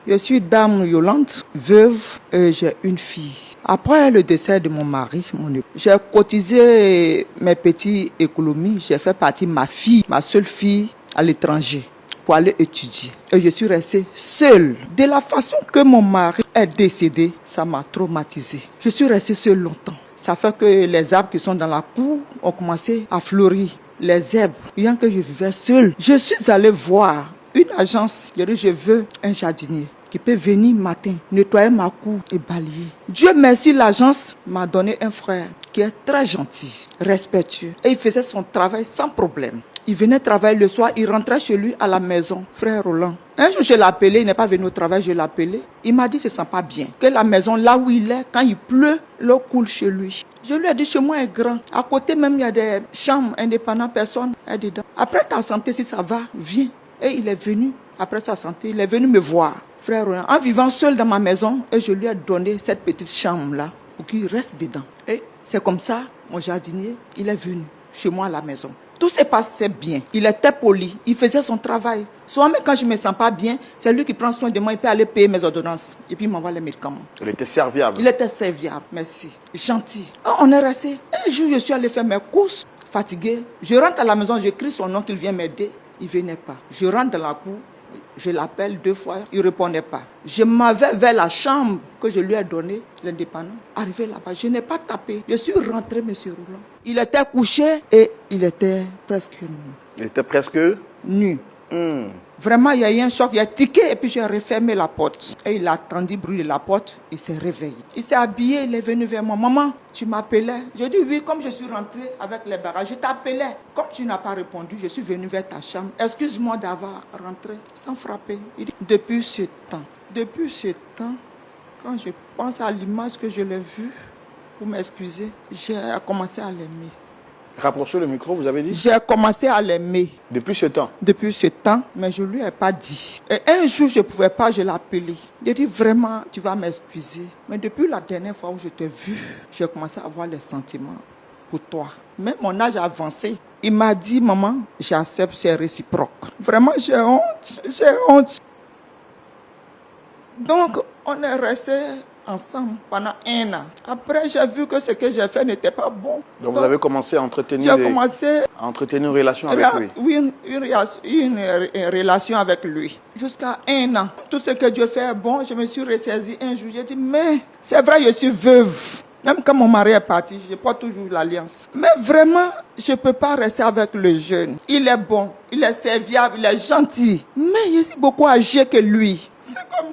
Je suis dame Yolande, veuve, et j'ai une fille. Après le décès de mon mari, j'ai cotisé mes petites économies. J'ai fait partir ma fille, ma seule fille, à l'étranger pour aller étudier. Et je suis restée seule. De la façon que mon mari est décédé, ça m'a traumatisée. Je suis restée seule longtemps. Ça fait que les arbres qui sont dans la cour ont commencé à fleurir. Les herbes, bien que je vivais seule. Je suis allée voir une agence. J'ai dit, je veux un jardinier qui peut venir matin, nettoyer ma cour et balayer. Dieu merci, l'agence m'a donné un frère qui est très gentil, respectueux. Et il faisait son travail sans problème. Il venait travailler le soir, il rentrait chez lui à la maison, frère Roland. Un jour, je l'ai appelé, il n'est pas venu au travail, je l'ai appelé. Il m'a dit, ce ne sent pas bien. Que la maison, là où il est, quand il pleut, l'eau coule chez lui. Je lui ai dit, chez moi est grand. À côté même, il y a des chambres indépendantes, personne est dedans. Après ta santé, si ça va, viens. Et il est venu, après sa santé, il est venu me voir. Frère Roland, en vivant seul dans ma maison, et je lui ai donné cette petite chambre-là pour qu'il reste dedans. Et c'est comme ça, mon jardinier, il est venu chez moi à la maison. Tout se passait bien. Il était poli. Il faisait son travail. Souvent, même quand je ne me sens pas bien, c'est lui qui prend soin de moi. Il peut aller payer mes ordonnances. Et puis, il m'envoie les médicaments. Il était serviable. Il était serviable, merci. Gentil. On est resté. Un jour, je suis allée faire mes courses, fatiguée. Je rentre à la maison, j'écris son nom qu'il vient m'aider. Il ne venait pas. Je rentre dans la cour. Je l'appelle 2 fois, il ne répondait pas. Je m'avais vers la chambre que je lui ai donnée, l'indépendant. Arrivé là-bas, je n'ai pas tapé. Je suis rentré, M. Roland. Il était couché et il était presque nu. Il était presque nu. Vraiment, il y a eu un choc, il a tiqué et puis j'ai refermé la porte. Et il a attendu brûler la porte, il s'est réveillé. Il s'est habillé, il est venu vers moi. Maman, tu m'appelais? Je dis oui, comme je suis rentrée avec les bagages, je t'appelais. Comme tu n'as pas répondu, je suis venue vers ta chambre. Excuse-moi d'avoir rentré sans frapper. Il dit, depuis ce temps, quand je pense à l'image que je l'ai vue, pour m'excuser, j'ai commencé à l'aimer. Rapprochez le micro, vous avez dit? J'ai commencé à l'aimer. Depuis ce temps? Depuis ce temps, mais je ne lui ai pas dit. Et un jour, je ne pouvais pas, je l'ai appelé. J'ai dit, vraiment, tu vas m'excuser. Mais depuis la dernière fois où je t'ai vu, j'ai commencé à avoir les sentiments pour toi. Même mon âge a avancé. Il m'a dit, maman, j'accepte, c'est réciproque. Vraiment, j'ai honte. Donc, on est restés ensemble pendant 1 an. Après, j'ai vu que ce que j'ai fait n'était pas bon. Donc vous avez commencé à entretenir une relation avec lui? Oui, une relation avec lui. Jusqu'à 1 an. Tout ce que Dieu fait est bon. Je me suis ressaisie un jour. J'ai dit, mais c'est vrai, je suis veuve. Même quand mon mari est parti, je porte toujours l'alliance. Mais vraiment, je ne peux pas rester avec le jeune. Il est bon, il est serviable, il est gentil. Mais je suis beaucoup âgé que lui. C'est comme